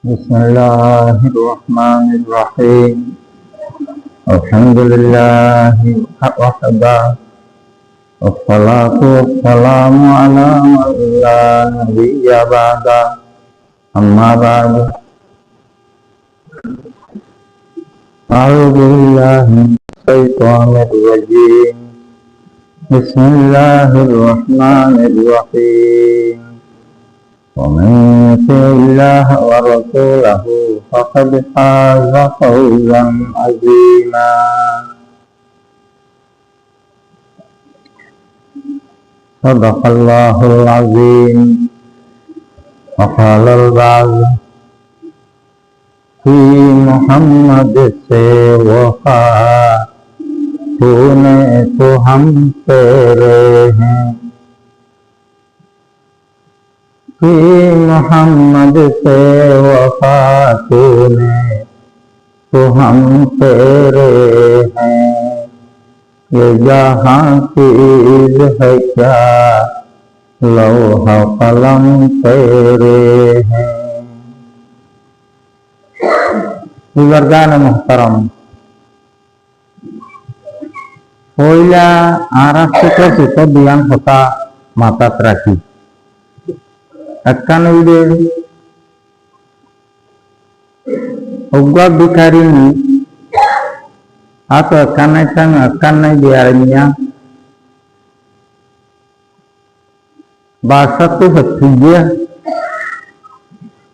بسم الله الرحمن الرحيم. الحمد لله وحده، والصلاة والسلام على من لا نبي بعده. أما بعد، أعوذ بالله من الشيطان الرجيم. بسم الله الرحمن الرحيم. ومن يطع الله ورسوله فقد فاز فوزا عظيما. صدق الله العظيم. وقال البعض في محمد से वफा तूने तो हम तेरे हैं, कि मोहम्मद से वफा तूने तो हम तेरे हैं। ये जहाँ चीज है क्या लौह कलम तेरे हैं। बुजुर्गान मोहतरम, पहला आराष्ट्र को बयान होता मातात राखी Ogwa bikari ni atau akan biarnya bahasa tu betul.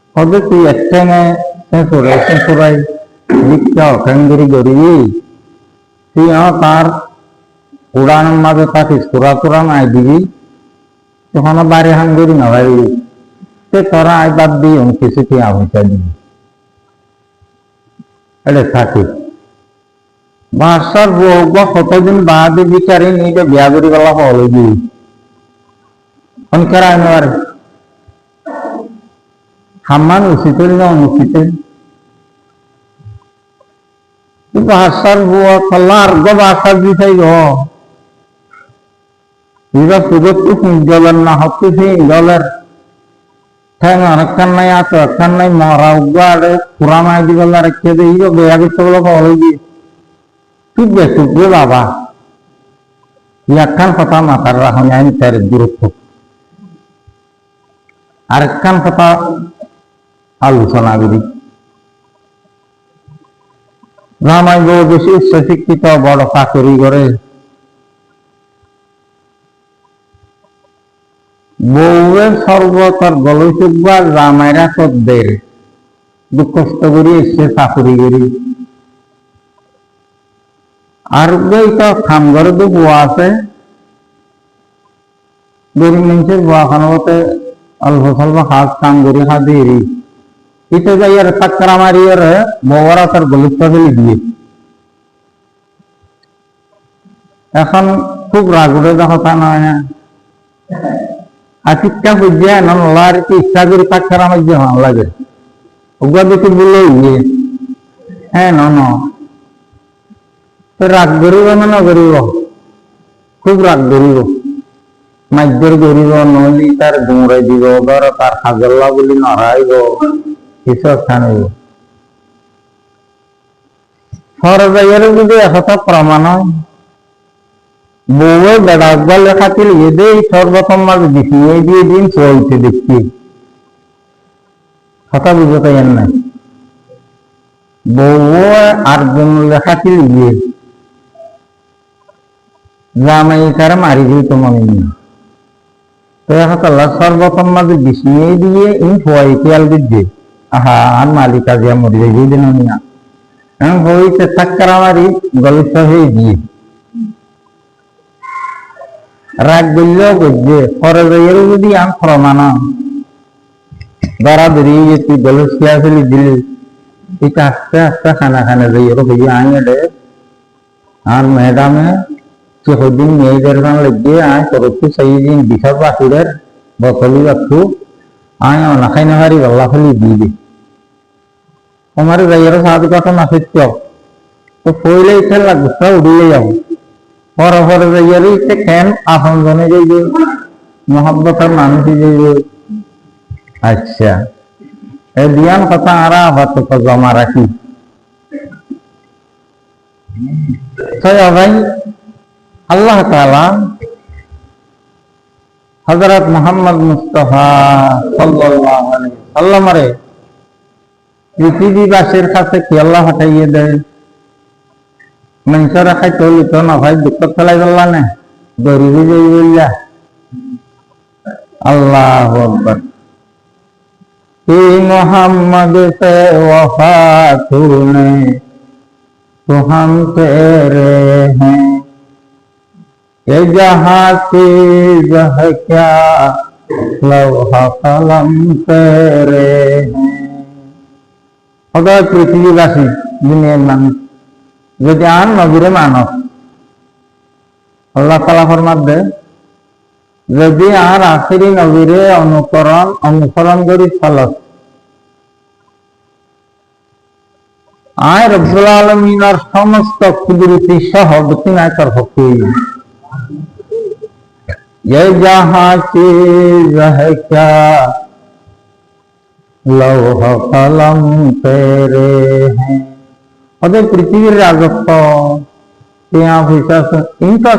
Kalau tu acanya sensurai dikau kandiri gori siapa tar uran madu tak iskuran aidi tu hana bari hanggiri nawai te tora aibad di kisi ti ahucha di ada sakit bahasa gua foto din baadi bicara ini ke biaguri wala holu di onkara anwar hamman usitil na usitil itu bahasa gua kelar gua bahasa bisa yo iba subut tu jalan na hatu sih dollar Thang akan naik atau akan naik marau gua ada kurang aja kalau rakyat itu gaya gitu loh kalau ini itu besok gua bapa ya kan pertama karena hanya ini terjuruk arkan kata alusan lagi ramai gua besi sesik kita bodoh kakuri gore বউয়ের সর্বতর গলসুকবার রামায়রা সদ্দের দুঃখস্থ করি এসে চাকুরি করি আর তো খাম ঘরে তো বুয়া আছে গরিব মানুষের বুয়া খানতে অল্প স্বল্প হাত কাম করি হাত দিয়ে এটা যাই আর টাক্করা মারি আর বউরা তার গলুসটা ফেলে দিয়ে এখন খুব রাগ উঠে দেখা তা নয় না Asikka pujian non lari ti saguri pakara majja han lage ugwa beti bulle ye no rag goribo na goribo khub rag goribo majjor goribo noli tar gumrai dibo gar tar hagalla boli naraibo kiso thanibo farajayere bide hata pramana বউয়ে বেড়াকবা লেখা ছিল এদের সর্বপ্রথম মাঝে বিছিয়ে দিয়ে দিন চলতে দেখছি কথা বুঝতে যান না বউয়ে আর বোন লেখা ছিল ইয়ে জামাই তারা মারি দিই তো মনে নেই তো এখন সর্বপ্রথম মাঝে বিছিয়ে দিয়ে ইন ফোয়াই খেয়াল দিচ্ছে আহা আর মালিক আজিয়া মরি যাই দিন না এখন হইতে থাক্কার আমারই গলিত হয়ে দিয়ে রাগ বলল বুঝছে ফরজের যদি আম ফরমানা দরাদরি তুই গলসিয়া ফেলি দিলি এটা আস্তে আস্তে খানা খানা যাই ভैया आए डे আর ম্যাডামে সেদিন মেয়েদের গান লাগিয়ে আয় করতে সেই দিন বিশাল বাসুরের বতলি রাখু আয় না খাই না হারি গল্লা ফেলি দিবি আমার যাইয়ের সাথে কথা না সত্য তো পইলে ইচ্ছা লাগছে উড়িয়ে যাবো পরে পরে যাইয়ারই সে কেন আপন জনে যাইবে মোহাব্বতের মানুষই যাইবে আচ্ছা dian kata arah batu ke zamaraki. Saya Allah Ta'ala Hazrat Muhammad Mustafa sallallahu alaihi wasallam রে পৃথিবীবাসীর কাছে কি আল্লাহ হটাইয়ে দেয় মানুষেরা খাইতে হলি তো না ভাই দুঃখ ফেলাই বললা না গরিবি যাই বললা আল্লাহু আকবার मोहम्मद से वफा तूने तो हम तेरे हैं ये जहाँ चीज है क्या लौहा कलम तेरे हैं अगर पृथ्वीवासी दुनियार मानुष যদি আর নবীরে মানব আল্লাহ তাআলা ফরমান দেয় যদি আর আখিরি নবীরে অনুসরণ করি চলত আয় রব্বুল আলামিনের সমস্ত কুদরতি সহ বতিনায় তরফ করি ये जहाँ चीज है क्या लौह कलम तेरे हैं ওদের পৃথিবীর রাজত্ব ইনকা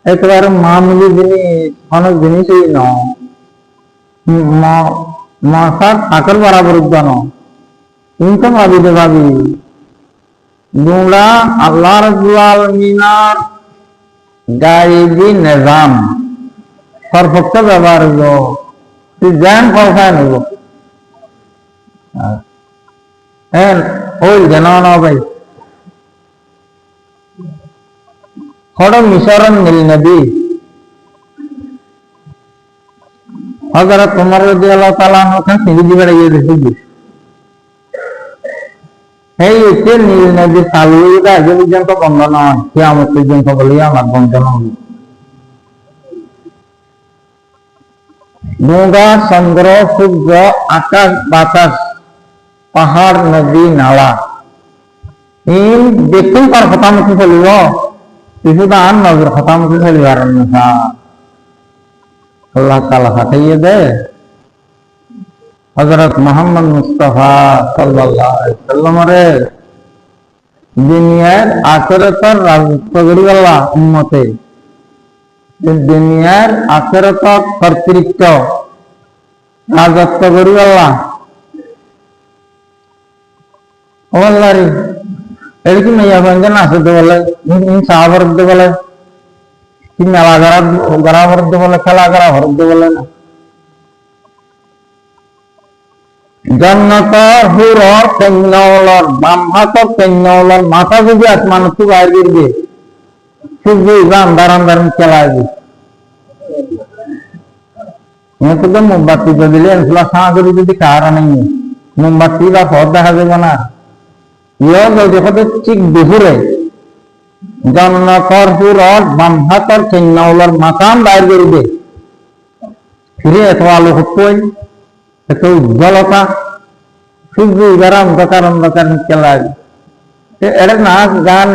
একেবারে মামুলি জিনিস অনেক জিনিসই নসার থাকার বরাবর ন ইনকা ভাবিতে ভাবি গুঁড়া আল্লাহ রাব্বুল আলামিনের গায়েবী নিজাম সর্বোচ্চ ব্যবহার তুই জ্ঞান কোথায় নেব হ্যাঁ ওই জানা না ভাই হড় মিশরণ নীল নদী হযরত ওমর রাদিয়াল্লাহু তাআলা ওখানে সিঁড়ি বেড়িয়ে দেখি এই এতে নীল নদী চালু হয়ে আজ পর্যন্ত বন্ধ নয় কিয়ামত পর্যন্ত বলি আমার বন্ধ নয় গঙ্গা চন্দ্র সূর্য আকাশ বাতাস পাহাড় নদী নালা এই দেখুন তার হতামুখী চলিব কিছুটা আর নজর হতামুখী চলিবার না আল্লাহ তাআলা হাঁটাইয়ে দেয় হযরত মুহাম্মদ মুস্তাফা সাল্লাল্লাহু আলাইহি ওয়াসাল্লামরে দুনিয়ার আখিরাতের রাজত্ব করিবাল্লাহ উম্মতে দুনিয়ার আখিরাত কর্তৃত্ব রাজত্ব করিবাল্লাহ ওয়াল্লাহি এরকি মেয়া বন্ধন আছে তো বলে সাহাবার তো বলে কি মেলা গড়া ভরত বলে খেলা গড়া ভরত বলে না জান্নাত হুর কন্যাওয়ালার বাম হাত কন্যাওয়ালার মাথা যদি আসমান তো বাইরে গিয়ে সূর্য আন্ধার চালাবে তো মোমবাতি দিলে সাহায্য যদি কারা নেই মোমবাতি বা পথ দেখা যাবে না ঠিক দুপুরে জান্নাতের হুর বাম হাতের কন্যাওয়ালার মাকাম বাইরে করবে ফিরে এত আলো হতই এত উজ্জ্বলতা সূর্য অন্ধকার নিচে লাগে এটা নাচ গান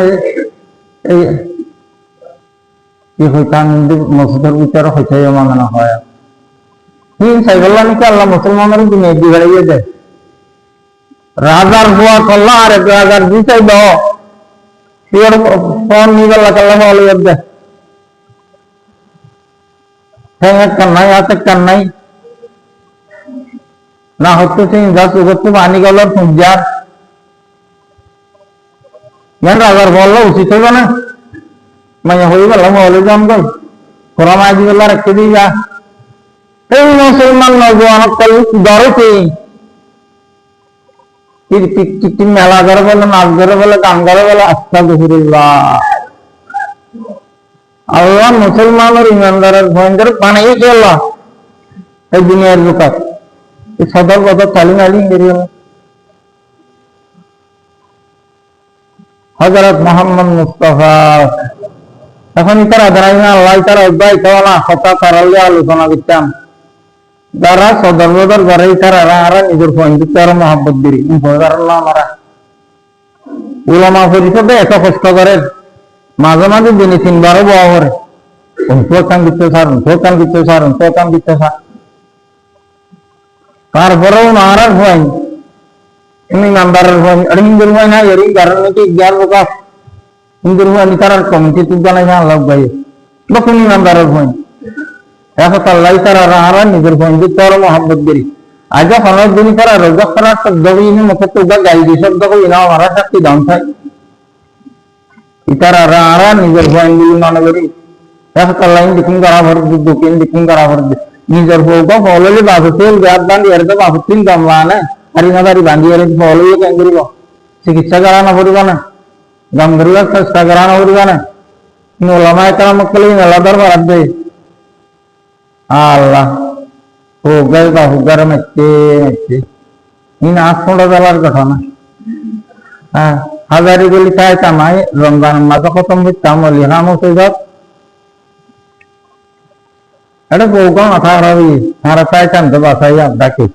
কি হইতাম মসজিদের ভিতরে হইতে মনে হয় সাইবল্লা নাকি আল্লাহ মুসলমানের দুনিয়া দিয়ে বেড়াইয়ে দেয় রাজার হওয়া করলো আর এক রাজার দিতেই দাও ফোন নিয়ে কাল্লা ভালো দে কান্নাই হাতে কান্নাই না হচ্ছে করতে পানি গেল পূজার রাজার বললো উচিত হইব না মাইয়া হয়ে গেল হলে যান গই কোরআন আইজি গেল রেখে দিয়ে যা এই মুসলমান নজওয়ান দরতে মেলা করে বলে নাচ করে বলে গান করে বলে আস্তাগফিরুল্লাহ আল্লাহ মুসলমানের ইমানদারের ভয়ঙ্কর বানাইয়ে চল এই দুনিয়ার বুকাত এই সদর কথা তালিম আলিম বেরিয়ে হযরত মুহাম্মদ মুস্তাফা এখন তারা দাঁড়াই না আল্লাহ তারা অধ্যায় খাওয়া না কথা তারালে আলোচনা করতাম যারা সদর বদর করে তারা নিজের পয়েন্ট আরো মহাব্বত দিই আমরা উলামা পরিষদে এত কষ্ট করে মাঝে মাঝে দিনে 3 বারও বয়া করে কান দিতে সারুন কান দিতে সার তারপরেও নারাজ হয় ini nambaran hon ada hindur hon ha yari garan ki gyar boka hindur hon tarar komiti tu jana ya lag gaye bakuni nambaran hon ya ta lai tara raharan nidur hon di tor mohabbat giri aja hono dini tara roja kara sabdawi ni mokatu ga gai di sabda ko ina mara sakti down thai itara raharan nidur hon di mana giri ya ta lai dikung gara bhar dukin dikung gara bhar nidur hon ko holole babu tel gyat band erda babu tin gamwana हरिनादारी बांधी follow ये क्या करेगा चिकित्सा कराना पड़ेगा ना गंभीर चिकित्सा कराना पड़ेगा ना नोलमा इतना मक्कल ही नला दर मार दे अल्लाह हो गए का हुगर में के इन आँखों डलार कठाना हाँ हजारी को लिखा है तमाय रमजान माता को तुम भी काम लिखा मुझसे जब अरे वो कौन अठारह भी हमारा साय चंद बासा ही आप डाके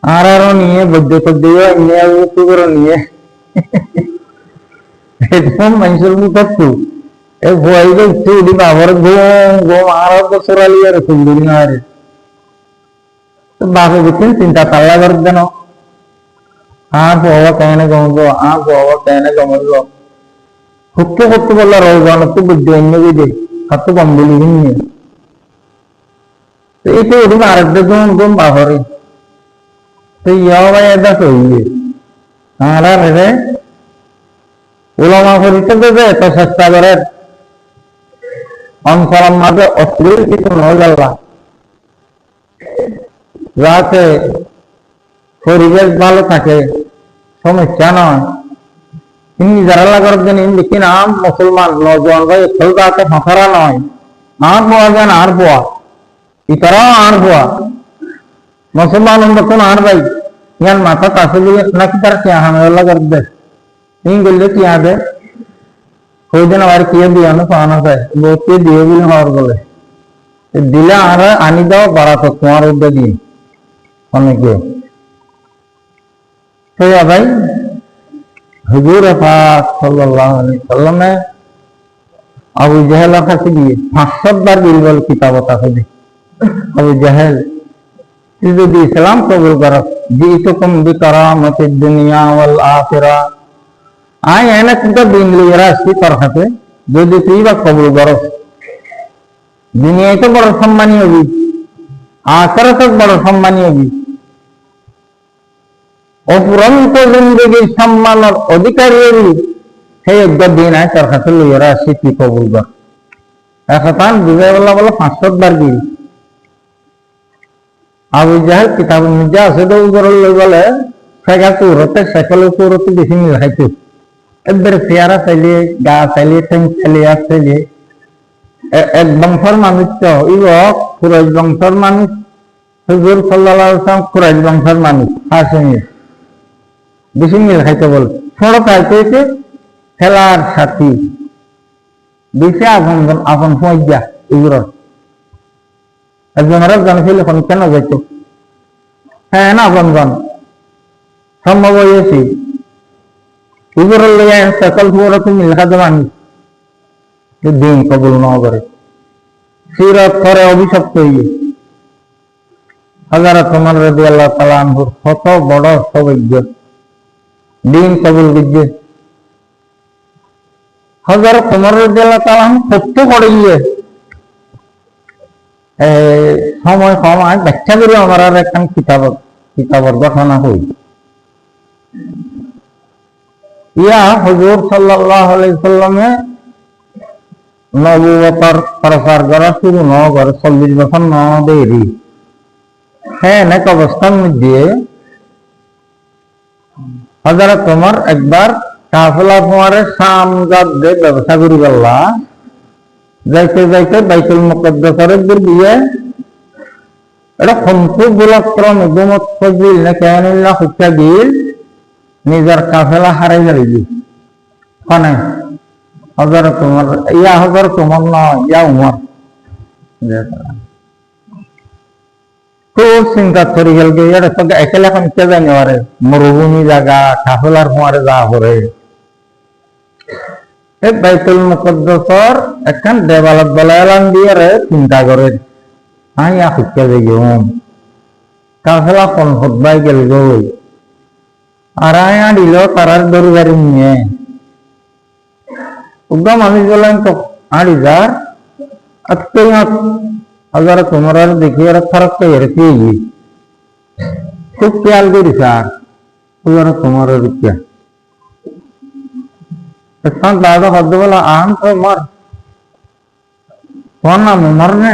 आरारो नहीं है बड्डे तो दिया इन्हें वो सुगर नहीं है एकदम मंसूर में तब तू एक भाई को तू दी बाबर गो गो आरा को सुरा लिया रे सुंदरी ना रे तो बाबू कितने चिंता ताला कर देना हाँ बोवा कहने गमो हुक्के बोला रोगा न तू बुद्धि अन्य भी दे हत्तु बंबुली नहीं है तो इसे उड़ी मार दे गो बाबरे तो यह भाई ऐसा सोइए हमारा रहे उलमा फरिश्ते दे तो सस्ता करे अंसलम माते अश्लील কিছু নয় জাল্লা যাতে পরিবেশ ভালো থাকে সমস্যা নয় তিনি যারা লাগার জন্য लेकिन आम मुसलमान नौजवान भाई खुलदा के फखरा नয় আর বোয়া জান আর বোয়া इतरा আর বোয়া मुसलमान उनको नार भाई यार माता तासली ना की तरह क्या हमें वाला कर दे नहीं गले क्या दे कोई दिन हमारे किए दिया ना पाना से वो के दिए भी और बोले दिला आ रहा आनी दो बड़ा तो कुमार उड़ दी हमें के तो या भाई हुजूर पाक सल्लल्लाहु अलैहि वसल्लम ने अबू जहल का दिए 500 बार बिरबल किताब बता दे अबू जहल যদি ইসলাম কবুল করো জিতুকুম বিকারামাতি দুনিয়া ওয়াল আখিরা আই এনে কিন্তু দিন লিরা আসি তোর হাতে যদি তুই বা কবুল করো দুনিয়ায় তো বড় সম্মানী হবি আখিরাতে বড় সম্মানী হবি অপুরন্ত জিন্দেগির সম্মানের অধিকারী হবি সেই একটা দিন আয় তোর হাতে লিরা আসি তুই কবুল কর এখন বুঝাই বলে 500 বার দিই আবু জাহেল কিতাব নিজা আছে তো উগর লই বলে সেগা সুরতে সকল সুরতে বেশি মিল খাইতো একবার চেয়ারা চাইলে গা চাইলে ঠেং চাইলে চাইলে এক বংশর মানুষ তো ইব কুরাইশ বংশর মানুষ হুজুর সাল্লাল্লাহু আলাইহি ওয়াসাল্লাম কুরাইশ বংশর মানুষ হাসেমি বেশি মিল খাইতো বল ছোট খাইতে খেলার সাথী বেশি আপন ফইজা ইগুর একজন আরেক জানে ছিল কেন যাইতো হ্যাঁ না বন্ধন সম্ভব হয়েছি ইগুর লইয়া সকল পুরো তুমি লেখা দেবানি দিন কবুল ন করে সিরত করে অভিশপ্ত হইয়ে হযরত ওমর রাদিয়াল্লাহু তাআলা আনহু কত বড় সৌভাগ্য দিন কবুল দিচ্ছে হযরত ওমর রাদিয়াল্লাহু তাআলা সত্য পড়ে গিয়ে সময় সময় ব্যাখ্যা করে আমার আর একখান কিতাবের ঘটনা হই ইয়া হুজুর সাল্লাল্লাহু আলাইহি সাল্লামে নবুয়তর প্রচার করা শুরু ন করে 40 বছর ন দেরি হ্যাঁ এক অবস্থার মধ্যে হযরত ওমর একবার কাফেলা কুমারের সামজাদে ব্যবসা করি গল্লা যাইতে যাইতে বাইতুল মুকদ্দাসের দিয়ে এটা খন্তু গোলাক্রম গুমত ফজিল না কায়নুল্লাহ হুত্তাগিল নিজের কাফেলা হারাই যাইবি কোনে হযরত ওমর ইয়া হযরত ওমর না ইয়া ওমর খুব চিন্তা করি গেল গে এটা তো একলা কোন কে জানি আরে মরুভূমি জায়গা কাফেলার কুমারে যা হরে एक बैतुल मुकद्दसर एकखान देवालत बलायालान दिए रे चिंता करे हाँ या खुक्के देगी কাফেলা কোন হতবাই গেল গই আর আয়া দিল তারার দরু গাড়ি নিয়ে উদ্যম আমি বললাম তো আড়ি যার আত্মীয় আবার তোমার দেখি আর ফারাক তো এরকি খুব খেয়াল করি স্যার ওরা তোমার রুপিয়া দাদা হদ্দ বলা আম তো মর তোমার নাম মর নে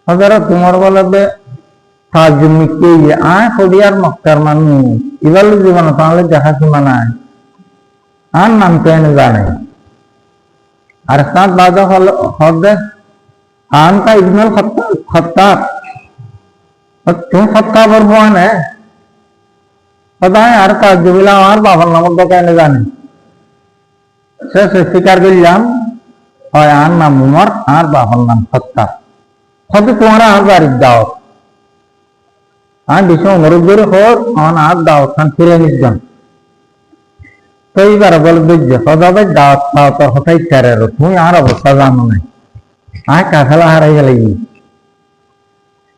হাজারা তোমার বলবে তাজমিকে আয় কবিয়ার মক্কার মানুষ এবার জীবন তাহলে দেখাশোনা নাই আর নাম কেন জানে আর সাত দাদা হল হদ্দে আনটা ইজমাল খত্তাব তুমি খত্তাব আর ভুয়ান সদায় আর তাজবিলা আমার বাবার নাম কেন জানে সে স্বীকার করলাম হয় আর নাম উমর আর বাবার নাম খত্তাব হয়তো তোমারা আর বাড়ির দাওয়াত আর বিশ্ব অনুরোধের হোক আমার আর দাওয়াত খান ফিরে নিজন তো এইবার বল বুঝছে সদাবে দাওয়াত দাওয়াতের হঠাৎ চারের তুমি আর অবস্থা জানো না আর কাফেলা হারাই গেলে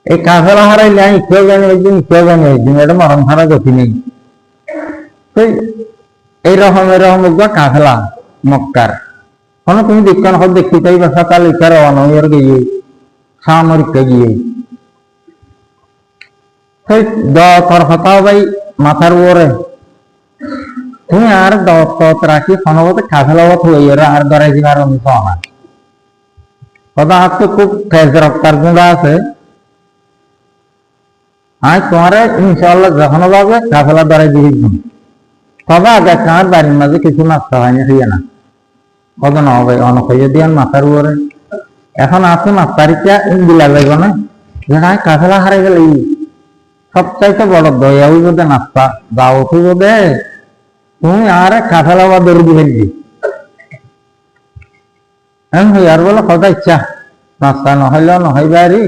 এই কাফেলা হারাইলে আমি কেউ জানি একদিন এটা মরণ ছাড়া গতি নেই তো এইরকম কাফেলা মক্কার কোনো তুমি বিজ্ঞান হোক দেখতে চাই বা সকাল ইচ্ছার অনয়ের গিয়ে সামরিক গিয়ে সেই দর হতাও ভাই মাথার উপরে তুমি আর দত রাখি সনবতে কাফেলাবত হয়ে আর ধরে যাবার আমি পাওয়া কথা হাত তো খুব তেজ রক্তার গুঁড়া আছে আজ তোমার ইনশাল্লাহ যখন পাবে কাফেলা ধরে দিয়ে তবে আগে কার বাড়ির মাঝে কিছু নাস্তা হয়নি হইয়া না কত না হবে অনখইয়ে দিয়ান মাথার উপরে এখন আছে নাস্তারিটা দিলা যাইব না যে না কাফেলা হারাই গেলে সবচাইতে বড় দয়া হইব দে নাস্তা যাও হইব দে তুমি আর কাফেলা বা দৌড় দিয়ে আর বলে কথা ইচ্ছা নাস্তা নহইলেও নহয় বাড়ি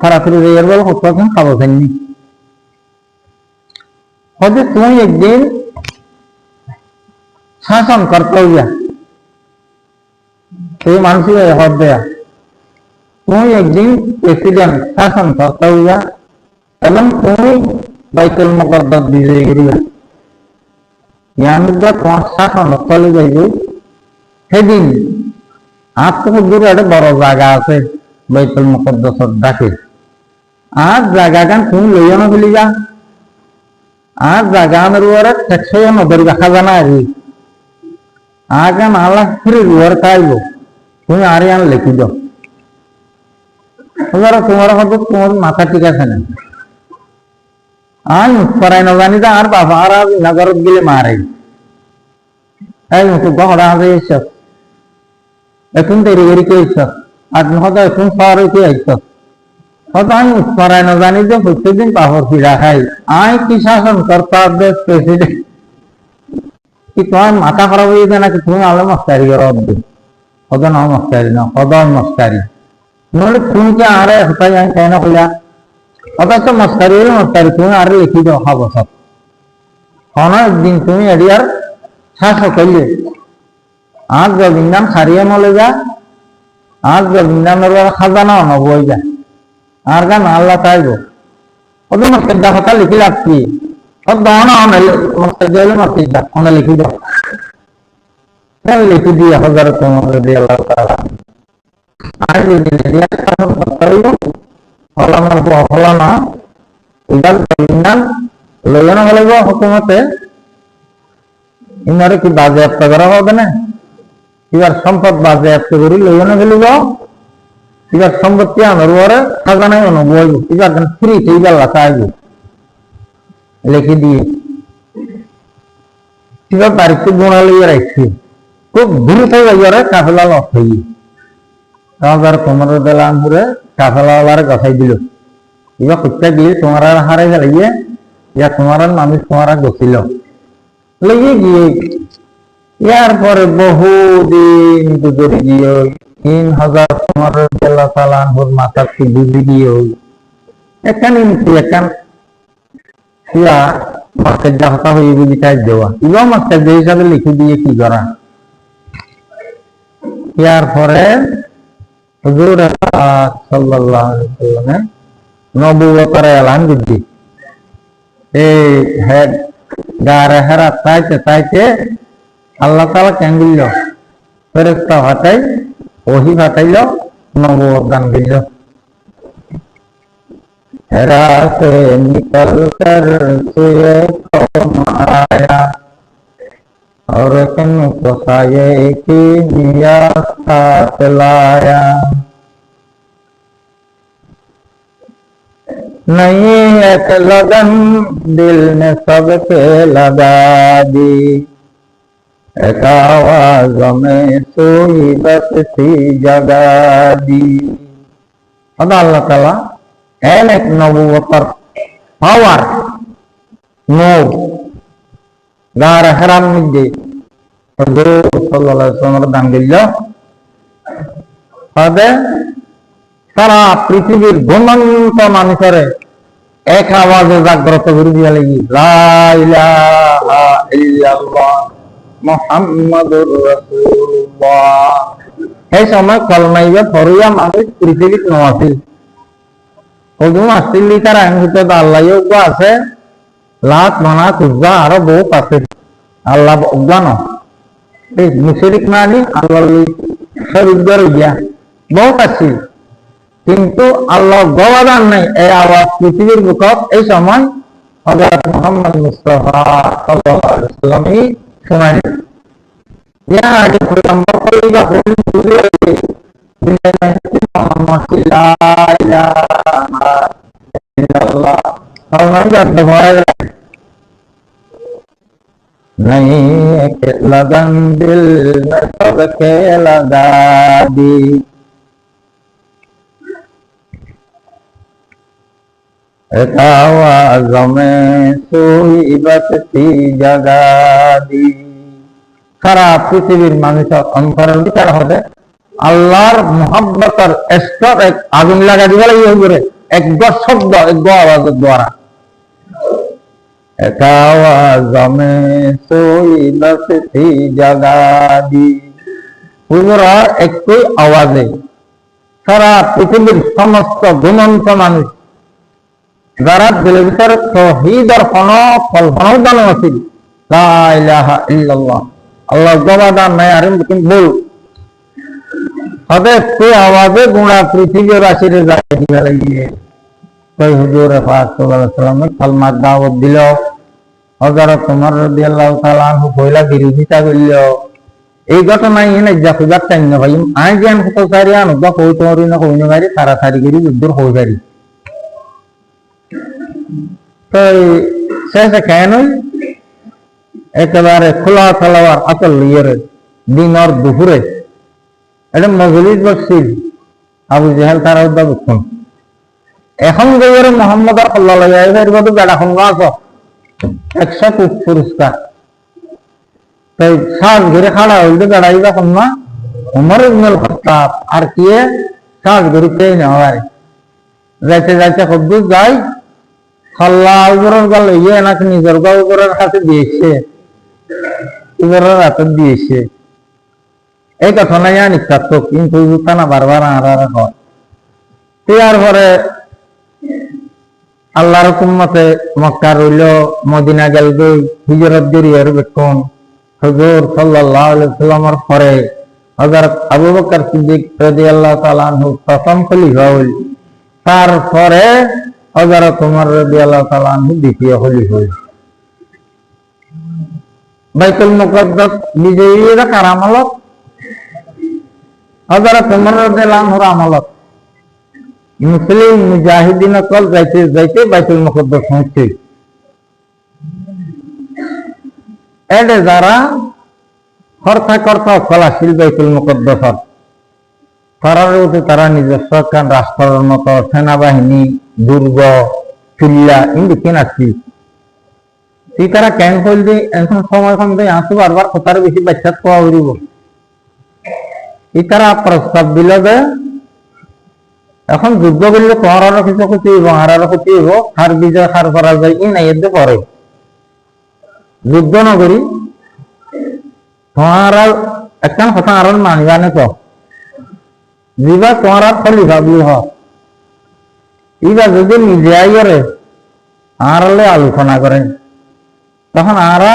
তাড়াতাড়ি যাইয়ার বলে কতক্ষণ খাবো ফেননি হয়তো তুমি একদিন শাসন করতে হইয়া সেই মানুষের হদ দেয়া তুমি একদিন প্রেসিডেন্ট শাসন করতে হইয়া এবং তুমি বাইতুল মুকদ্দাস বিজয়ী করিয়া ইয়ার মধ্যে তোমার শাসন চলে যাইবে সেদিন আর তো দূরে একটা বড় জায়গা আছে বাইতুল মুকদ্দাসের ডাকে আর জায়গাখান তুমি লইয়া না ফেলি যা আর জায়গানের উপরে টেকসই নদী দেখা জানা আর আগে নালা ফিরে রুয়ার খাইব তুমি আর আন লিখি দাও তোমার হয়তো তোমার মাথা ঠিক আছে না আর মুখরাই না জানি তো আর বাবা আর নগরত গেলে মারে এই মুখ গহরা আছে এসব এখন দেরি দেরি কে এসব আর হয়তো এখন শহরে কে আইসব হয়তো আমি মুখরাই না জানি যে প্রত্যেকদিন পাপড় ফিরা খাই আয় কি শাসন কর্তার দেশ প্রেসিডেন্ট কি তোমার মাথা খারাপ হয়ে যায় নাকি তুমি আলো মস্তারি করো কত না মস্তারি না কত মস্তারি নহলে তুমি কি আরে হতাই আমি তাই না কইলা অথচ মস্তারি হলে মস্তারি তুমি আরে লিখি দাও হব সব কোনো একদিন তুমি এডিয়ার শাসক হইলে আজ গোবিন্দান সারিয়ে নলে যা আজ গোবিন্দানের খাজানা নবই যা আর গান আল্লাহ চাইব ওদের মস্তার কথা লিখি রাখছি লিখি দাও লিখি দিয়ে হাজার তোমার দিয়ে আল্লাহ তাআলা আর যদি হলো না এবার লইয়ানো হইব হুকুমতে ইনারে কি বাজেয়াপ্ত করা হবে না এবার সম্পদ বাজেয়াপ্ত করি লইয়ানো ফেলিব এবার সম্পত্তি আমার উপরে খাজানায় অনুভব এবার ফ্রি এইবার চাইব লিখে দিয়ে এবার বাড়িতে গোড়া লইয়া রাখছি খুব দ্রুত যাইয়ারে কাফেলা লস হই আবার 15 দিলাম ঘুরে কাফেলা আবার গছাই দিল এবার কুত্তা গিয়ে তোমার হারে গেলে ইয়া তোমার মানুষ তোমার গছিল লেগে গিয়ে ইয়ার পরে বহুদিন গুজরে গিয়ে 3000 তোমার আল্লাহ তাআলা ওর মাথার কি বুঝি গিয়ে এখানে এখান ইয়া মাস্টার জাহাতা হয়ে বুঝি কাজ দেওয়া ইবা মাস্টার যে হিসাবে লিখে দিয়ে কি করা ইয়ার পরে হুজুর সাল্লাল্লাহু আলাইহি ওয়াসাল্লামে নবুয়তের এলান দিদি এই হেড গারে হেরা তাইতে আল্লাহ তাআলা কেঙ্গিল ফেরেশতা হাতাই ওহি হাতাইল নবুয়ত দান দিল हेरा से निकल कर सोए कौम आया और को साये की दिया साथ लाया नहीं एक लगन दिल ने सबके लगा दी एक आवाज में सोई बसती जगा दी अल्लाह ताला এক নবুয়তের পাওয়ার নব গার হেরার মধ্যে হুজুর সাল্লাল্লাহু আলাইহি ওয়াসাল্লাম দান দিল তবে সারা পৃথিবীর ঘুমন্ত মানুষের এক আওয়াজে জাগ্রত করে দিয়া লাগি লা ইলাহা ইল্লাল্লাহ মুহাম্মাদুর রাসূলুল্লাহ এই সময় কলমাইয়া ফরিয়া মানুষ পৃথিবীর নওয়াছিল হুজুর আসলি তার আইনভূত আল্লাহও আছে লাত মানা কুজা আরো বহুত আছে আল্লাহ অজ্ঞান এই মুশরিক মানে আল্লাহ শরীর গিয়া বহুত আছে কিন্তু আল্লাহ গওয়াদান নাই এই আওয়াজ পৃথিবীর বুকত এই সময় হযরত মুহাম্মদ মুস্তাফা সাল্লাল্লাহু আলাইহি ওয়াসাল্লাম শোনায় ইয়া আগে পয়গম্বর কইবা नहीं लगन दिल में सबके लगा दी एक आवाज में सोई बसती जगा दी सारा पृथ्वीर মানুষের অন্তরের বিচার হবে আল্লাহর মুহাব্বতের স্তর এক আগুন লাগা দিবা লাগি হইরে এক শব্দ এক আওয়াজের দ্বারা এক আওয়াজ মে সোই বসতি জগা দি হুজুরা একই আওয়াজে সারা পৃথিবীর সমস্ত ঘুমন্ত মানুষ যারা দিলের ভিতরে তাওহীদের কোনো কল্পনাও জানা আছে লা ইলাহা ইল্লাল্লাহ আল্লাহ গওয়াদান নাই আর কিন্তু বল হবে সেই আওয়াজে গুণা পৃথিবীর রাশিরে যায় দিবা লাগিয়ে কই হুজুর পাক সাল্লাল্লাহু আলাইহি ওয়াসাল্লাম কালমার দাওয়াত দিল হযরত ওমর রাদিয়াল্লাহু তাআলা আনহু কইলা বিরোধিতা কইল এই ঘটনায় এনে জাকুবার টাইম না ভাই আই জ্ঞান কত সারি আনো বা কই তোরি না কই না গাড়ি তাড়াতাড়ি গিরি যুদ্ধর হই গাড়ি তো শেষে কেন একেবারে খোলা তলোয়ার আসল লিয়ের দিনর দুপুরে এটা মজলিস বসছিল আবু জেহেল তারা উদ্যোগ এখন গেলে মোহাম্মদ সাল্লাল্লাহু আলাইহি ওয়াসাল্লাম বেড়া সঙ্গ আছে 100 পুরস্কার তাই সাজ ঘিরে খাড়া হইলে বেড়াইবা কন্যা উমর ইবনুল খাত্তাব আর কি সাজ ঘিরে পেয়ে না হয় যাইতে যাইতে কদ্দুস যাই খাল্লা উপরের গেল ইয়ে নাকি নিজের গা উপরের কাছে দিয়েছে উপরের হাতে দিয়েছে এই কথা নাই নিকাত কিন্তু না বারবার আর হয় তারপরে আল্লাহর হুকুমতে মক্কা রইল মদিনা গেল গই হিজরত জরিয়ার বেকন হুজুর সাল্লাল্লাহু আলাইহি ওয়াসাল্লামের পরে হযরত আবু বকর সিদ্দিক রাদিয়াল্লাহু তাআলা আনহু প্রথম খলিফা হইল তারপরে হযরত ওমর রাদিয়াল্লাহু তাআলা আনহু দ্বিতীয় খলিফা হইল বাইতুল মুকাদ্দাস বিজয়ীরা কার আমলত হযরত ওমর রাদিয়াল্লাহু আনহুর আমলত মুসলিম মুজাহিদিন কল যাইতে যাইতে বাইতুল মুকাদ্দাস পৌঁছে এডে যারা কর্তা কলাশীল বাইতুল মুকাদ্দাস তারা নিজস্ব রাষ্ট্রের মতো সেনাবাহিনী দুর্গ কিল্লা ইন্দিকে নাচি তারা কেন করলে এখন সময় কম দেয় আসু বারবার কথার বেশি বাচ্চা খোয়া উড়িব তারা প্রস্তাব দিল যে এখন যুদ্ধ করলে তোমারও কিছু ক্ষতি হইব হারারও ক্ষতি হইব হার বিজয় হার করা যায় ই নাই এতে পরে যুদ্ধ নগরী তোমার একটা কথা আরো মানিবানে তো যিবা তোমার খলিফা বুলি হ ইবা যদি নিজে আইরে আরলে আলোচনা করেন তখন আরা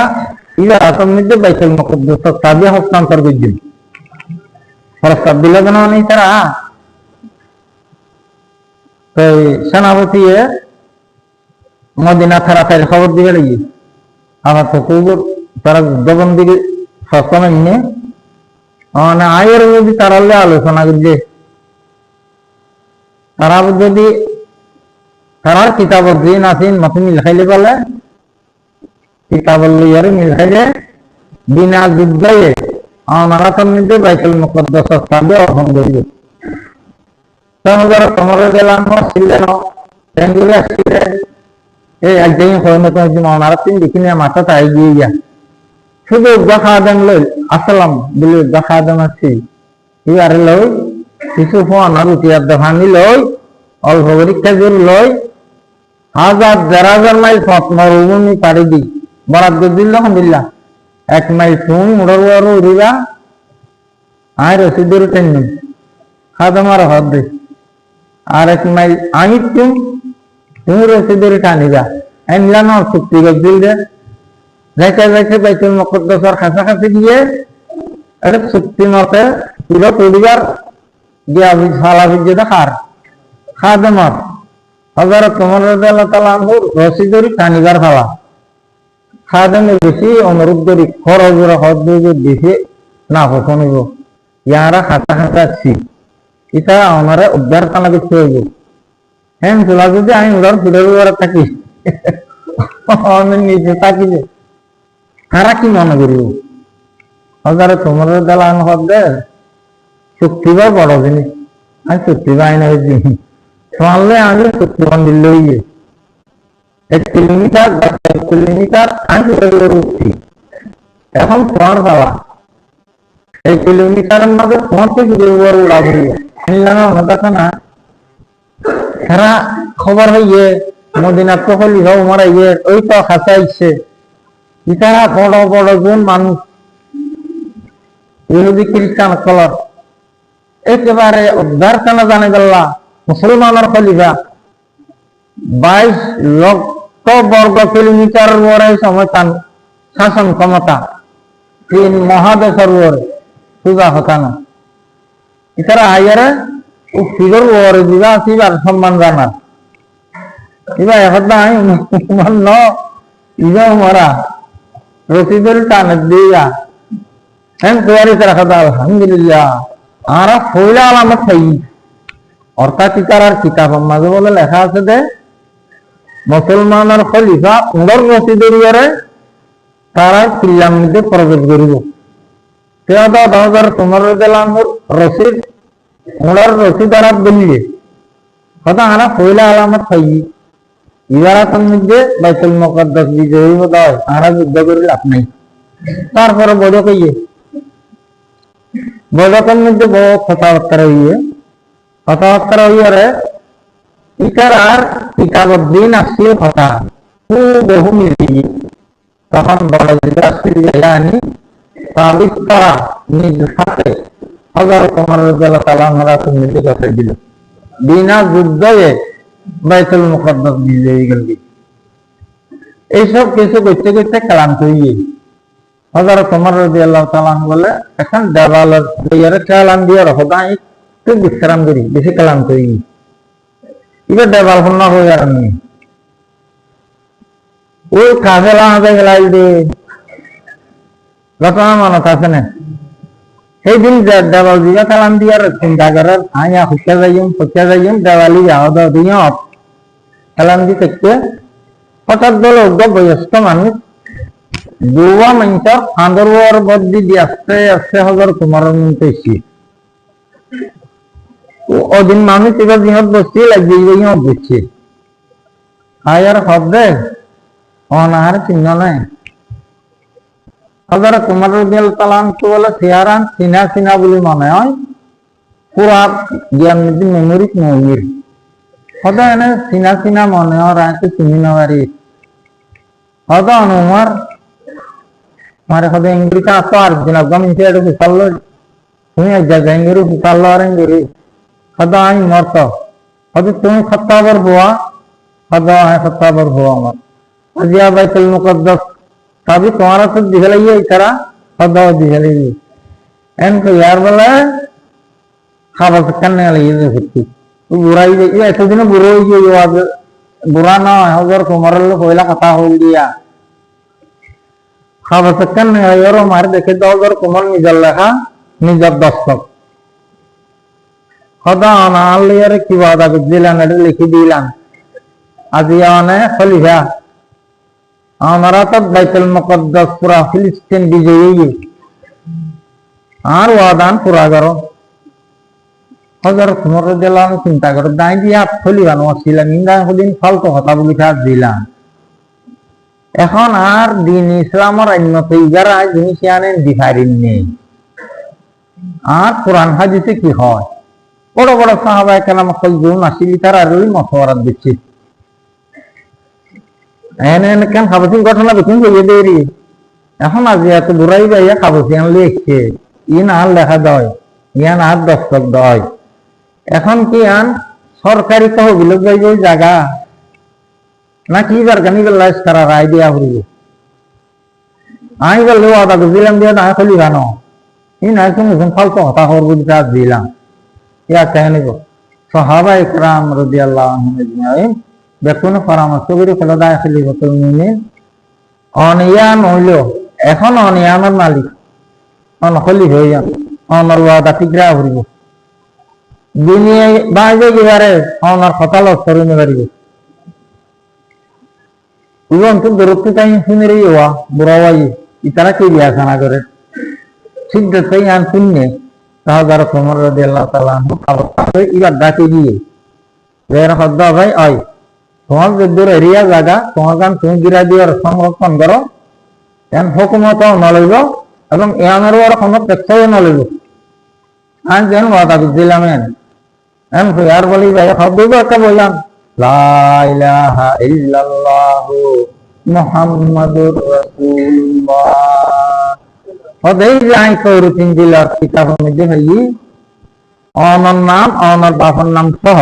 ইবা আসল মধ্যে বাইতুল মুকদ্দাস তাবিয়া হস্তান্তর করছেন প্রস্তাব দিল কেন নেই তারা তো সেনাপতি মদিনা তাড়াতাড়ি খবর দিবে লাগি আমার তো তারা যুদ্ধবন্দি সস্তা নিয়ে আয়ের যদি তারালে আলোচনা করছে তারা যদি তারার কিতাবত দিন আসিন মতো মিল খাইলে বলে কিতাবল লইয়ারে মিল খাইলে বিনা যুদ্ধে নারাতন মধ্যে বাইতুল মুকদ্দাস স্থানে অর্পণ করিবে তোমার গেলাম ছিলেন বেঙ্গুলে আসছিলেন এই একদিন হয়ে নারাতিন দেখিনি মাথা তাই গিয়ে গিয়া শুধু দেখা দেন লই আসলাম বলে দেখা দেন আসছি আরে লই কিছু ফোন আর রুটিয়ার দেখানি লই অল্প করে খেজুর লই 1000-1500 মাইল পথ মরুভূমি পাড়ি দি বরাদ্দ দিল দিল্লা 1 মাইল তুমি মুড়ার উড়িবা আয় রসিদের টেন খাদামার হদ দে আর 1 মাইল আমি তুমি রসিদের টানিবা এনলা না চুক্তি দিল দে যাইতে যাইতে বাইতুল মুকদ্দাসের কাছাকাছি গিয়ে একটা চুক্তি মতে পুরো পরিবার গিয়া ফালা ভিজে দেখার খাদামার হযরত ওমর রাদিয়াল্লাহু তাআলা আনহু রশিদরি টানিবার ফালা খাদামে বেশি অনুরোধ করি খরচের হদ দিয়ে বেশি না পছন্দ ইয়ারা খাতা খাতা আছি এটা আমারে উদ্ধার কানা কিছু হইব হ্যাঁ চলা যদি আমি উড়ার ফিরে থাকি আমি নিজে থাকি যে তারা কি মনে করিব হযরত ওমর রাদিয়াল্লাহু আনহু হদে চুক্তি বা বড় জিনিস আমি চুক্তি বাই না জিনিস সোয়ালে আমি চুক্তি বন্দি লইয়ে 1 কিলোমিটার 10 কিলোমিটার আমি উঠছি এখন তোমার পালা 1 কিলোমিটারের মধ্যে পৌঁছে গিয়ে উড়া ঘুরিয়ে না তারা খবর হইয়ে মদিনা তো হলি হোক মারা ইয়ে ওই তো খাসা ইচ্ছে ইতারা বড় বড় জন মানুষ ইহুদি খ্রিস্টান কলর একেবারে উদ্ধার কেনা জানে গেল্লা মুসলমানের খলিফা 22 লক্ষ বর্গ কিলোমিটার ওরে সময় শাসন ক্ষমতা 3 মহাদেশের ওরে পূজা হতা না ইতারা আইয়ারে ফিগর ওরে দিবা আসিবার সম্মান জানা এবার এখন আমি মুসলমান ন ইজা মরা রসিদের টানে দিয়া হ্যাঁ তৈরি রাখা আলহামদুলিল্লাহ আরা ফইলা আলামত খাই অর্থাৎ ইতার কিতাব মাঝে বলে লেখা আছে যে মুসলমানের খলিফা উমর রশিদের ইয়ারে তারা কিল্লার মধ্যে প্রবেশ করিব তোমার রশিদ উমর রশিদ আরাত বলিয়ে কথা আরা ফইলা আলামত খাই ইবারাতের মধ্যে বাইতুল মুকদ্দাস বিজয়ী হয় আরা যুদ্ধ করে লাভ নাই তারপরে বড় কইয়ে বড়কের মধ্যে বহু কথাবার্তা হইয়ারে ইটার আর কিতাবত দিন আসলে কথা বহু মিলিয়ে তখন বড় জিজ্ঞাসা আনি তাবিজ করা নিজ সাথে হযরত ওমর রাদিয়াল্লাহু তাআলা আনহু নিজে কথা দিল বিনা যুদ্ধে বাইতুল মুকদ্দাস বিজয়ী গেল এইসব কিছু করতে করতে ক্লান্ত হইয়ে হযরত ওমর রাদিয়াল্লাহু তাআলা আনহু বলে এখন দেওয়ালের ইয়ারে চালান দিয়ে রাখো না একটু বিশ্রাম করি বেশি ক্লান্ত হই এবার দেওয়াল হন্না হয়ে আর নেই ওই কাফেলা হাতে গেলাই দে ঘটনা মানত আছে না সেই দিন দেওয়াল দিবা চালান দিয়ে আর চিন্তা করার আয়া হত্যা যাইম দেওয়ালি যাওয়া দাও দিয়ে চালান দিয়ে থাকতে হঠাৎ দল বয়স্ক মানুষ দুয়া মানুষের আন্দর বদলি দিয়ে আস্তে আস্তে হযরত ওমরের মধ্যে এসে ওদিন মানুষ এবার জিহত বসছে লাগিয়ে জিহত বসছে আয়ার শব্দে অনাহার চিহ্ন নাই হযরত ওমর রাদিয়াল্লাহু তাআলা আনহু বলে চেহারান চিনা চিনা বলে মনে হয় পুরা জ্ঞান মেমোরি মহির হয়তো এনে চিনা চিনা মনে হয় রাতে চিনি না পারি হয়তো ওমর মারে হদে ইংরেজি আসো আর দিন আগাম ইনতে এটা ফিসাল তুমি এক জায়গায় ইংরেজি ফিসাল আর ইংরেজি হয়তো আমি মরত, হয়তো তুমি খত্তাবর হওয়া, হয়তো আমি খত্তাবর হওয়া আমার আজিয়া বাইতুল মুকদ্দাস তবে তোমার তো দিকে লাগিয়ে তারা হয়তো দিকে লাগিয়ে এনকো ইয়ার বেলা খাবার কান্নে লাগিয়ে সত্যি বুড়াই এতদিনে বুড়ো হয়ে গিয়ে বুড়া নয় হজর তোমার পয়লা কথা হল দিয়া খাবার কান্নে লাগিয়ে মার দেখে তো হজর তোমার নিজের লেখা নিজের দস্তক হয়তো আনার কি বাধা দিলাম এটা লিখে দিলাম আজিয়া মানে খলিফা আমরা তো বাইতুল মুকদ্দাস পুরা ফিলিস্তিন বিজয়ী আর ওয়াদান পুরা করো হজর তোমার দিলাম চিন্তা করো দাই দিয়া খলিফা নছিলাম ইন্দা দিন ফালতু কথা বলি দিলাম এখন আর দিন ইসলামের উন্নত যারা জিনিস আনেন দিফারিন নেই আর কোরআন হাদিসে কি হয় বড় বড় সাহাবায়ে কেরাম কলজুম আসিলি তারা রই মশওয়ারা দিচ্ছে এনে কেন খাবসিন ঘটনা বেতন গিয়ে দেরি এখন আজ এত বুড়াই যাইয়া খাবসিয়ান লিখছে ইন আর লেখা দেয় ইয়ান আর দস্তক দেয় এখন কি আন সরকারি তহবিল যাইব জায়গা না কি দরকার নি লাইস করা রায় দিয়া হইব আমি বললে আদা দিলাম দিয়া না খালি গানো ইন আর তুমি ফালতু কথা খবর বুঝতে দিলাম ইয়া কাহিনী গো সাহাবায়ে কেরাম রাদিয়াল্লাহু আনহুম আজমাইন দেখুন পরামর্শ করে ফেলে দায় খেলি অনিয়ান হইল এখন অনিয়ানের মালিক অনখলি হয়ে যান অনর ওয়াদা ঠিকরা হইব দুনিয়া বাইরে গিয়ে অনর কথা লক্ষ্য করে পারিব ইবন তো দূরত্ব তাই শুনে রে ওয়া বুড়াওয়াই ইতারা কে বিয়া খানা করে সিদ্ধ তাই আন শুননে তাহার কোমর রাদিয়াল্লাহু তাআলা ইবার ডাকে গিয়ে বের হদ্দা ভাই আয় তোমার যে দূর এরিয়া জায়গা তোমার গান তুমি গিরা দিয়ে সংরক্ষণ করো এন হুকুমত নলইব এবং এমন কোনো প্রেক্ষায় নলইব আজ যেন ওয়াদা দিলাম এন আর বলি ভাই হদ্দুব একটা বললাম লা ইলাহা ইল্লাল্লাহু মুহাম্মাদুর রাসূলুল্লাহ হদেই যাই কইরু তিন দিলার কিতাবের মধ্যে হই অনর নাম অনর বাবার নাম সহ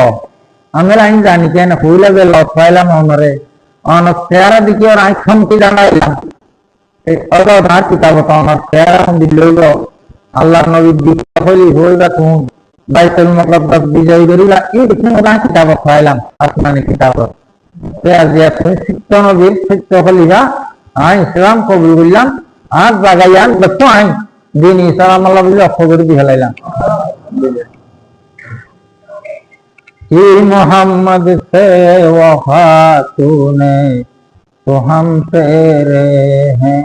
আমরা আইন জানি কেন হইলে বেল পাইলাম আমারে অনেক তেরা দিকে আর আই খমকি জানাইলাম এই অগাধ কিতাব তো আমার তেরা দিল আল্লাহ নবী দীক্ষা হইলি হইবা তুমি বাইতুল মুকদ্দাস বিজয় করিলা এই দেখুন ওরা কিতাব পাইলাম আসমানি কিতাব তেরা যে সত্য নবীর সত্য হলিবা আই ইসলাম কবুল করলাম আর জাগাইয়ান দেখো আই দিন ইসলাম আল্লাহ বলে খবর দিয়ে হেলাইলাম ये मोहम्मद से वफा तूने तो हम तेरे हैं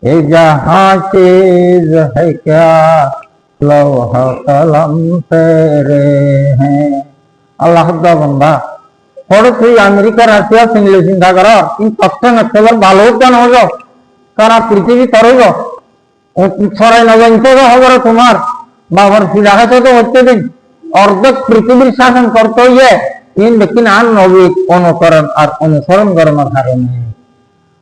ये जहाँ चीज है क्या लौहा कलम तेरे हैं अल्लाह बंदा और তুই আমেরিকা রাশিয়া সিংলে চিন্তা কর এই কষ্ট নকল ভালো কেন হলো কারণ পৃথিবী করব ছড়াই নজনতে হবে তোমার বাবার ফিরাহে তো হচ্ছে দিন অর্ধেক পৃথিবীর শাসন করতে হইয়ে তিন ব্যক্তি আন নবী অনুকরণ আর অনুসরণ করানোর কারণে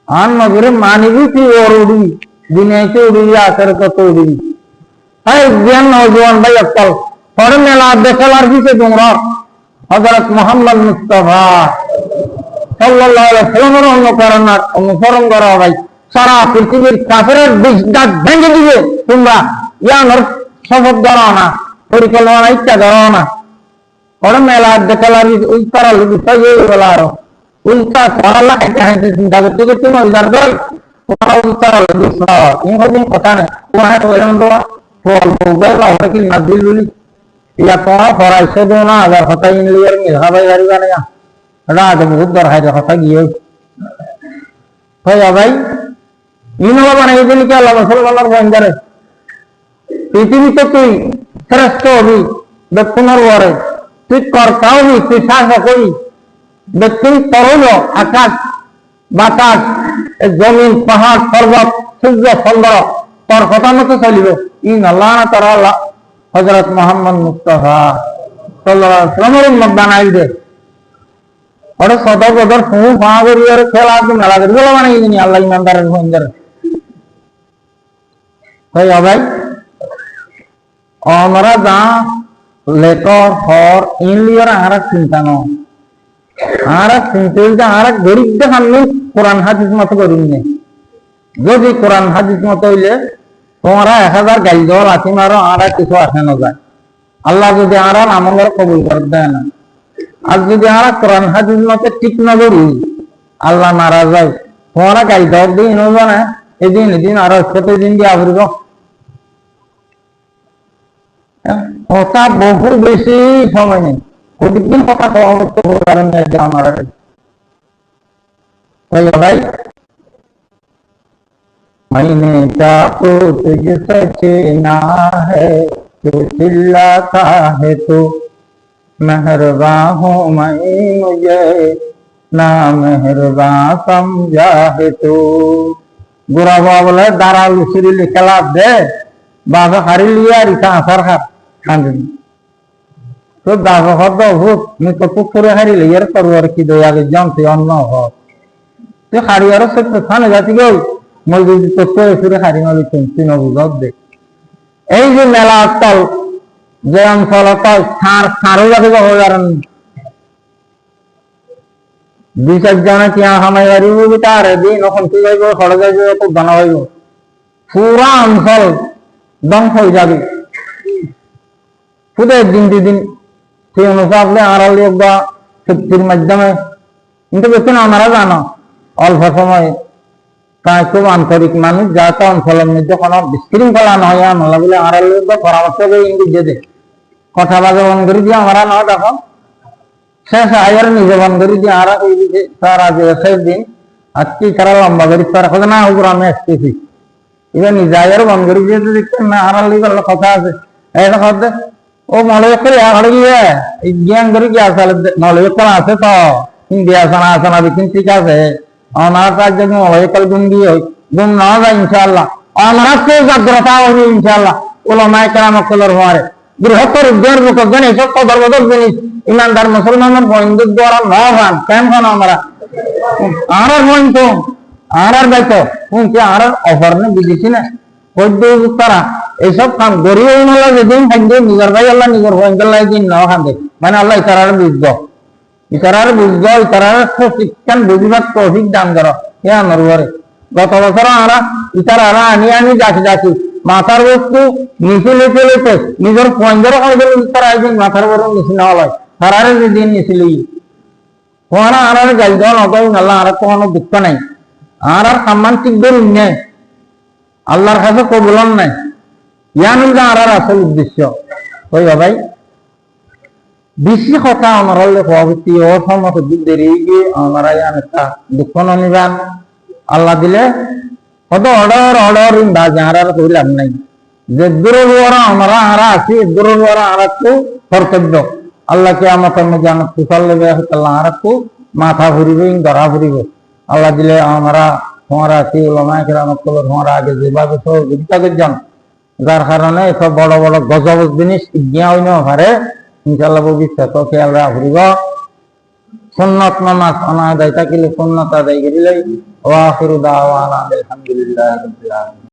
আন নবীর মানিবি তুই ওর উড়বি দুনিয়াতে উড়বি আখের কত উড়বি হ্যাঁ জ্ঞান নজওয়ান ভাই অক্কল পরে মেলা দেখালার দিছে তোমরা হযরত মুহাম্মদ মুস্তাফা সাল্লাল্লাহু আলাইহি ওয়াসাল্লামের অনুকরণ আর অনুসরণ করা ভাই সারা পৃথিবীর কাফেরের বিশ্বাস ভেঙে দিবে তোমরা ইয়ানোর শপথ ধরো না পরিকল্পনা ইচ্ছা ধরো না ওরা মেলা দেখালার ওই তারা বিষয় বলা আরো উল্টা সরালা চিন্তা করতে করতে মজার দল কথা নেই তোমার কি নাজিল বলি ইয়া তোমার ফরাইছে দো না আবার কথা ইংলিয়ার মিলহা ভাই হারিবা না এটা আগে বহুত দরকার কথা গিয়ে ভাই ইনলা বানাই দিলি কি আল্লাহ মুসলমানের বঞ্জারে পৃথিবীতে তুই শ্রেষ্ঠ হবি ব্যক্তির ওরে তুই কর্তা হবি তুই শাসক হবি ব্যক্তির তরল আকাশ বাতাস জমিন পাহাড় পর্বত সূর্য চন্দ্র তোর কথা মতো চলিব ইন আল্লাহ তার আল্লাহ হযরত মুহাম্মদ মুস্তাফা সাল্লাল্লাহু আলাইহি ওয়াসাল্লামের উম্মত বানাই দে ওরে সদা বদর সমূহ পাগরি আর খেলা তো মেলা করে বলা বানাই দিনি আল্লাহ ইমানদারের বঞ্জারে ভাই ভাই আমরা যা লেখর হর ইনলিয়র আর চিন্তা ন আর চিন্তা আর গরিব দেখানো কোরআন হাদিস মতো করিম নে যদি কোরআন হাদিস মতো হইলে তোমরা 1000 গাইল দেওয়াল আছে আরো আর কিছু আসে না যায় আল্লাহ যদি আর আমলের কবুল করে দেয় না আর যদি আর কোরআন হাদিস মতো ঠিক না করি আল্লাহ নারাজ হয় তোমরা গাইল দেওয়ার দিন হইব না এদিন আরো প্রতিদিন দিয়ে আবরিব কথা বহু বেশি সময় নেই প্রতিদিন কথা কওয়া করতে পারেন আমার ভাই मैंने जाको तुझसे छीना है तू चिल्लाता है तो मेहरबा हूँ मैं मुझे ना मेहरबा समझा है तो बुरा बोले दारा लुसरी लिखला दे बाबा हारी लिया रिसा असर खान तो दावा हो तो भूत मैं तो पुकुरे हारी लियर करवर की दो आगे जानते अन्न हो तो हारी और से खाने जाती गई মসজিদ তথ্য এসে হারি মালিক চিহ্ন বুঝাও দে এই যে মেলা স্থল যে অঞ্চল সারও যাবে কারণ 2-4 জনে কিয়া হামাই বাড়ি তার দিন ওখান থেকে যাইব খড়ে যাইব খুব বানা হইব পুরা অঞ্চল ধ্বংস হয়ে যাবে শুধু দিন সেই অনুসারে আড়াল বা চুক্তির মাধ্যমে কিন্তু বেশি না আমরা জানো অল্প সময় তাই খুব আন্তরিক মানুষ যাতে অঞ্চলের মধ্যে কোনো বিশৃঙ্খলা নয় আমরা বলে আড়াল পরামর্শ করে ইঙ্গিত দিয়ে কথা বাজে বন্ধ করে দিয়ে আমরা নয় দেখো শেষ আয়ের নিজে বন্ধ করে দিয়ে আর তার আজ শেষ দিন আজকে তারা লম্বা করি তার কথা না উপর আমি আসতেছি এবার নিজে আয়ের বন্ধ করে দিয়ে দেখছেন না আড়াল করলে কথা আছে এটা কথা ও মলয়কর ঘরে গিয়ে জ্ঞান করে কি আসলে মলয়কর আছে তো হিন্দি আসানা আসানা বিকিন ঠিক আছে অনার কাজ যদি মলয়কর গুণ দিয়ে গুণ না যায় ইনশাআল্লাহ অনার জাগ্রতা হবে ইনশাআল্লাহ ওলামায়ে কেরামকলের হওয়ারে বৃহত্তর উদ্যোগের মুখজন এসব কদরবদল জিনিস ইমানদার মুসলমানের বন্ধুর দ্বারা না হন কেন আমরা আর বন্ধ আর দায়িত্ব কিন্তু আর অফার নেই বুঝেছি না বৈদ্য তারা এইসব কাম গরিব আল্লাহ যেদিন থাকবে নিজের ভাই আল্লাহ নিজের ভয়ঙ্কর দিন না খান্দে মানে আল্লাহ ইতারার বুঝব ইতারার শিক্ষান বুঝিবার তৌফিক দান করো ইয়া নরবরে গত বছর আমরা ইতারা আনি যাচ্ছি মাথার বস্তু নিচে লেতে নিজের পঞ্জর তারা একদিন মাথার বড় নিচে নেওয়া হয় তারারে যেদিন নিছিল কোন আর গাল দেওয়া নয় আল্লাহ আর কোনো দুঃখ নাই আর সম্মান টিকবেন নেই আল্লাহর কাছে কবুলন নাই ইয়ান আর আসল উদ্দেশ্য ওই ভাই বেশি কথা আমার হওয়াবৃত্তি ও সমস্ত দেরি গিয়ে আমরা একটা দুঃখ নিবান আল্লাহ দিলে কত অর্ডার বা যারা কইলাম নাই যে দূর আমরা আরা আছি দূর আর একটু কর্তব্য আল্লাহকে আমাদের মধ্যে অনেক কুশল লেগে আল্লাহ আর একটু মাথা ঘুরিবে ধরা ঘুরিবে আল্লাহ দিলে আমরা তোমারা আছি ওলামায়ে কেরামকলের তোমারা আগে যেভাবে সহযোগিতা করছেন যার কারণে এসব বড় বড় গজব জিনিস জ্ঞা হইন পারে ইনশাআল্লাহ ভবিষ্যৎ খেয়াল রাখব সুন্নাত নামাজ আদায় থাকিলে সুন্নাত আদায় করিলে ওয়া আখিরু দাওয়ানা আলহামদুলিল্লাহি রাব্বিল আলামিন।